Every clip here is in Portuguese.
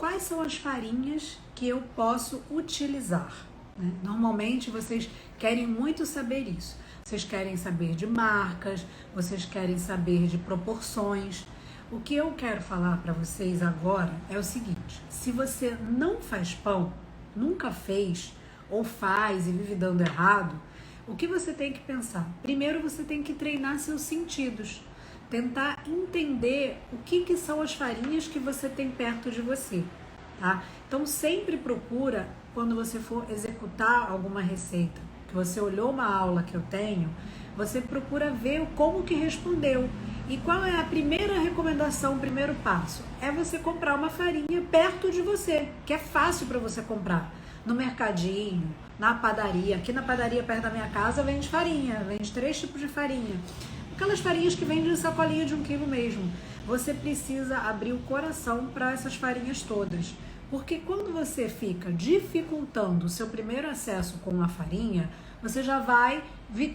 quais são as farinhas que eu posso utilizar, né? Normalmente vocês querem muito saber isso. Vocês querem saber de marcas, vocês querem saber de proporções. O que eu quero falar para vocês agora é o seguinte: se você não faz pão, nunca fez, ou faz e vive dando errado, o que você tem que pensar? Primeiro você tem que treinar seus sentidos, tentar entender o que são as farinhas que você tem perto de você, tá? Então sempre procura, quando você for executar alguma receita, que você olhou uma aula que eu tenho, você procura ver como que respondeu. E qual é a primeira recomendação, o primeiro passo? É você comprar uma farinha perto de você, que é fácil para você comprar. No mercadinho, na padaria. Aqui na padaria perto da minha casa vende farinha, vende 3 tipos de farinha. Aquelas farinhas que vendem em sacolinha de 1 quilo mesmo. Você precisa abrir o coração para essas farinhas todas. Porque quando você fica dificultando o seu primeiro acesso com a farinha, você já vai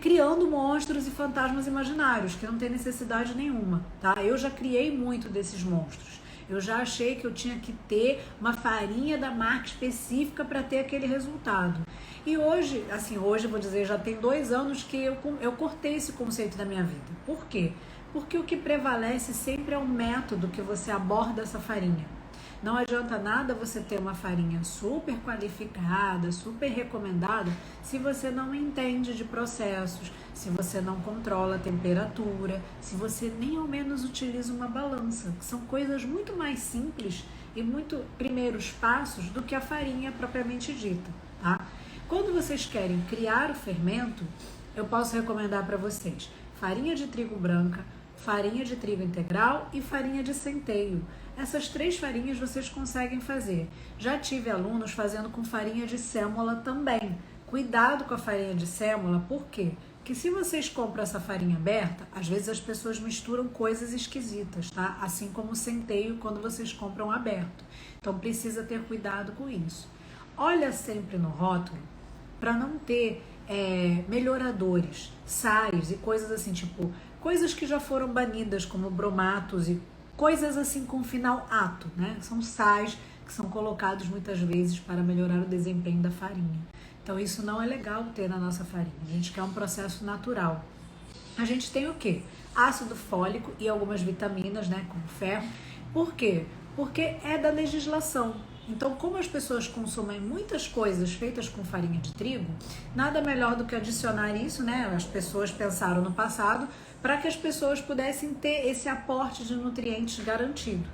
criando monstros e fantasmas imaginários, que não tem necessidade nenhuma, tá? Eu já criei muito desses monstros. Eu já achei que eu tinha que ter uma farinha da marca específica para ter aquele resultado. E hoje, hoje eu vou dizer, já tem 2 anos que eu cortei esse conceito da minha vida. Por quê? Porque o que prevalece sempre é o método que você aborda essa farinha. Não adianta nada você ter uma farinha super qualificada, super recomendada, se você não entende de processos, se você não controla a temperatura, se você nem ao menos utiliza uma balança, que são coisas muito mais simples e muito primeiros passos do que a farinha propriamente dita, tá? Quando vocês querem criar o fermento, eu posso recomendar para vocês farinha de trigo branca, farinha de trigo integral e farinha de centeio. Essas 3 farinhas vocês conseguem fazer. Já tive alunos fazendo com farinha de sêmola também. Cuidado com a farinha de sêmola, por quê? Porque se vocês compram essa farinha aberta, às vezes as pessoas misturam coisas esquisitas, tá? Assim como o centeio quando vocês compram aberto. Então precisa ter cuidado com isso. Olha sempre no rótulo para não ter melhoradores, sais e coisas assim, tipo coisas que já foram banidas, como bromatos e coisas assim com final ato, né? São sais que são colocados muitas vezes para melhorar o desempenho da farinha. Então isso não é legal ter na nossa farinha. A gente quer um processo natural. A gente tem o quê? Ácido fólico e algumas vitaminas, né? Como ferro. Por quê? Porque é da legislação. Então, como as pessoas consomem muitas coisas feitas com farinha de trigo, nada melhor do que adicionar isso, né? As pessoas pensaram no passado para que as pessoas pudessem ter esse aporte de nutrientes garantido,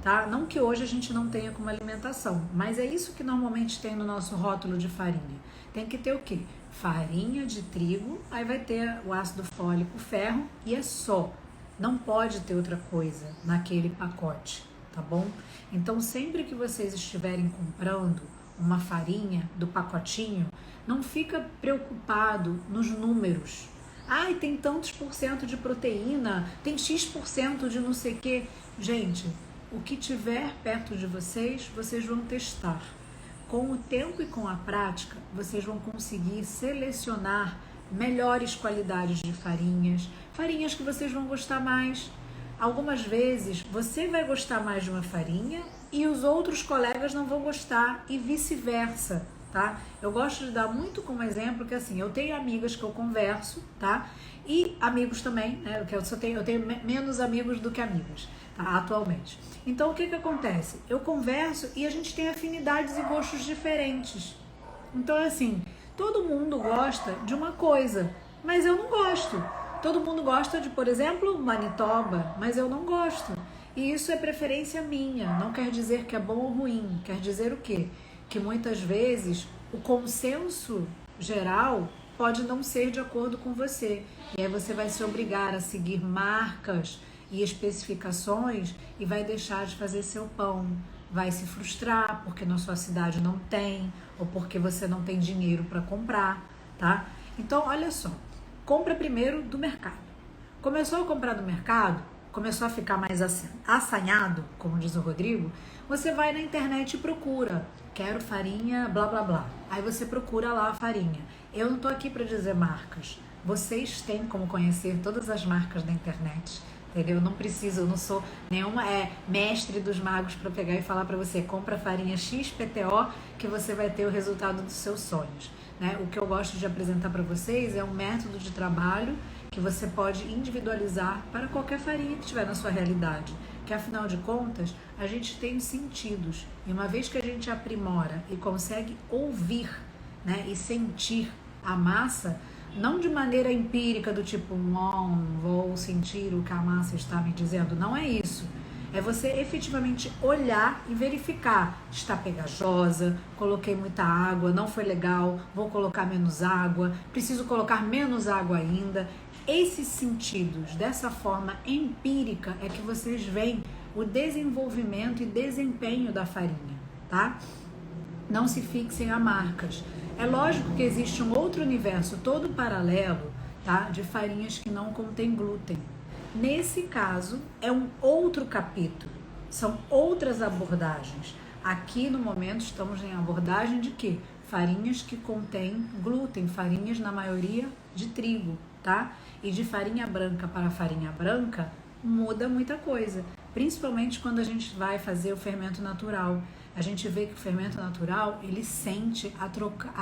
tá? Não que hoje a gente não tenha como alimentação, mas é isso que normalmente tem no nosso rótulo de farinha. Tem que ter o quê? Farinha de trigo, aí vai ter o ácido fólico, o ferro e é só. Não pode ter outra coisa naquele pacote, tá bom? Então, sempre que vocês estiverem comprando uma farinha do pacotinho, não fica preocupado nos números. Ai, tem tantos % de proteína, tem X% de não sei o quê. Gente, o que tiver perto de vocês, vocês vão testar. Com o tempo e com a prática, vocês vão conseguir selecionar melhores qualidades de farinhas, farinhas que vocês vão gostar mais. Algumas vezes você vai gostar mais de uma farinha e os outros colegas não vão gostar e vice-versa, tá? Eu gosto de dar muito como exemplo que assim, eu tenho amigas que eu converso, tá? E amigos também, né? Eu tenho menos amigos do que amigas, tá? Atualmente. Então o que acontece? Eu converso e a gente tem afinidades e gostos diferentes. Então assim, todo mundo gosta de uma coisa, mas eu não gosto. Todo mundo gosta de, por exemplo, Manitoba, mas eu não gosto. E isso é preferência minha, não quer dizer que é bom ou ruim. Quer dizer o quê? Que muitas vezes o consenso geral pode não ser de acordo com você. E aí você vai se obrigar a seguir marcas e especificações e vai deixar de fazer seu pão. Vai se frustrar porque na sua cidade não tem ou porque você não tem dinheiro para comprar, tá? Então, olha só. Compra primeiro do mercado. Começou a comprar do mercado, começou a ficar mais assanhado, como diz o Rodrigo, você vai na internet e procura, quero farinha, blá blá blá. Aí você procura lá a farinha. Eu não tô aqui para dizer marcas. Vocês têm como conhecer todas as marcas da internet. entendeu? Eu não sou nenhuma mestre dos magos para pegar e falar para você, compra farinha XPTO que você vai ter o resultado dos seus sonhos, né? O que eu gosto de apresentar para vocês é um método de trabalho que você pode individualizar para qualquer farinha que estiver na sua realidade, que afinal de contas a gente tem sentidos, e uma vez que a gente aprimora e consegue ouvir, né, e sentir a massa, não de maneira empírica do tipo, vou sentir o que a massa está me dizendo, não é isso. É você efetivamente olhar e verificar, está pegajosa, coloquei muita água, não foi legal, vou colocar menos água, preciso colocar menos água ainda. Esses sentidos, dessa forma empírica, é que vocês veem o desenvolvimento e desempenho da farinha, tá? Não se fixem a marcas. É lógico que existe um outro universo todo paralelo, tá? De farinhas que não contêm glúten. Nesse caso, é um outro capítulo, são outras abordagens. Aqui no momento estamos em abordagem de quê? Farinhas que contêm glúten, farinhas na maioria de trigo, tá? E de farinha branca para farinha branca muda muita coisa, principalmente quando a gente vai fazer o fermento natural. A gente vê que o fermento natural, ele sente a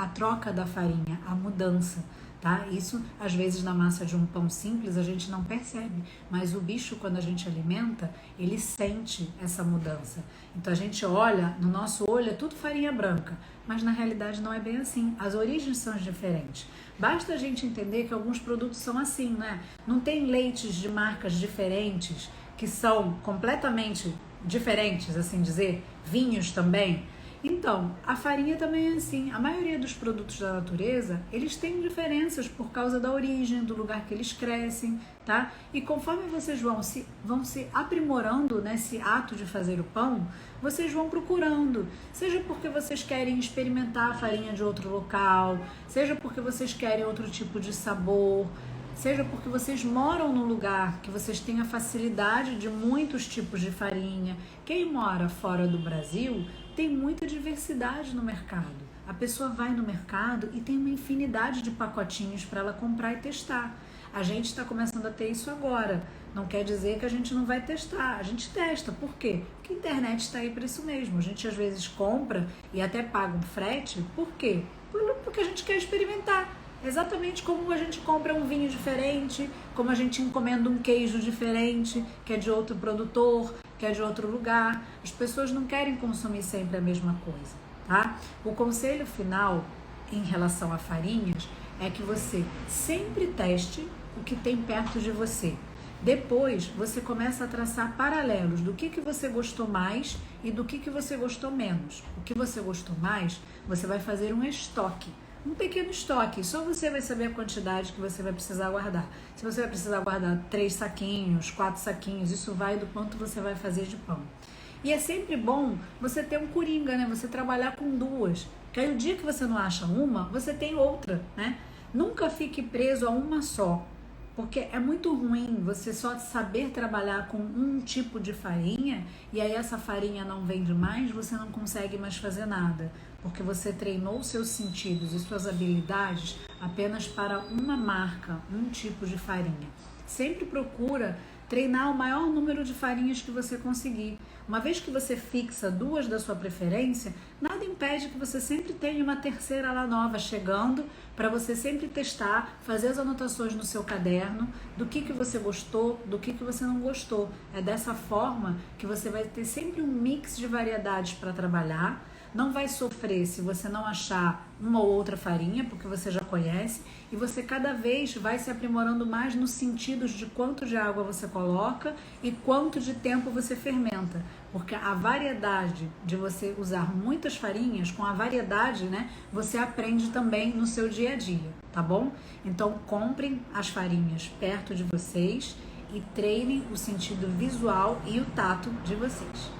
troca da farinha, a mudança, tá? Isso, às vezes, na massa de um pão simples, a gente não percebe, mas o bicho, quando a gente alimenta, ele sente essa mudança. Então, a gente olha, no nosso olho é tudo farinha branca, mas na realidade não é bem assim. As origens são diferentes. Basta a gente entender que alguns produtos são assim, né? Não tem leites de marcas diferentes que são completamente diferentes, assim dizer, vinhos também. Então, a farinha também é assim. A maioria dos produtos da natureza, eles têm diferenças por causa da origem, do lugar que eles crescem, tá? E conforme vocês vão se aprimorando nesse ato de fazer o pão, vocês vão procurando, seja porque vocês querem experimentar a farinha de outro local, seja porque vocês querem outro tipo de sabor, seja porque vocês moram num lugar que vocês têm a facilidade de muitos tipos de farinha. Quem mora fora do Brasil tem muita diversidade no mercado. A pessoa vai no mercado e tem uma infinidade de pacotinhos para ela comprar e testar. A gente está começando a ter isso agora. Não quer dizer que a gente não vai testar. A gente testa. Por quê? Porque a internet está aí para isso mesmo. A gente às vezes compra e até paga um frete. Por quê? Porque a gente quer experimentar. Exatamente como a gente compra um vinho diferente, como a gente encomenda um queijo diferente, que é de outro produtor, que é de outro lugar. As pessoas não querem consumir sempre a mesma coisa, tá? O conselho final em relação a farinhas é que você sempre teste o que tem perto de você. Depois, você começa a traçar paralelos do que você gostou mais e do que você gostou menos. O que você gostou mais, você vai fazer um estoque. Um pequeno estoque, só você vai saber a quantidade que você vai precisar guardar. Se você vai precisar guardar 3 saquinhos, 4 saquinhos, isso vai do quanto você vai fazer de pão. E é sempre bom você ter um coringa, né? Você trabalhar com 2, que aí o dia que você não acha uma, você tem outra, né? Nunca fique preso a uma só, porque é muito ruim você só saber trabalhar com um tipo de farinha e aí essa farinha não vende mais, você não consegue mais fazer nada, porque você treinou seus sentidos e suas habilidades apenas para uma marca, um tipo de farinha. Sempre procura treinar o maior número de farinhas que você conseguir. Uma vez que você fixa 2 da sua preferência, nada impede que você sempre tenha uma terceira lá nova chegando, para você sempre testar, fazer as anotações no seu caderno, do que você gostou, do que você não gostou. É dessa forma que você vai ter sempre um mix de variedades para trabalhar. Não vai sofrer se você não achar uma ou outra farinha, porque você já conhece, e você cada vez vai se aprimorando mais nos sentidos de quanto de água você coloca e quanto de tempo você fermenta, porque a variedade de você usar muitas farinhas, com a variedade, né, você aprende também no seu dia a dia, tá bom? Então comprem as farinhas perto de vocês e treinem o sentido visual e o tato de vocês.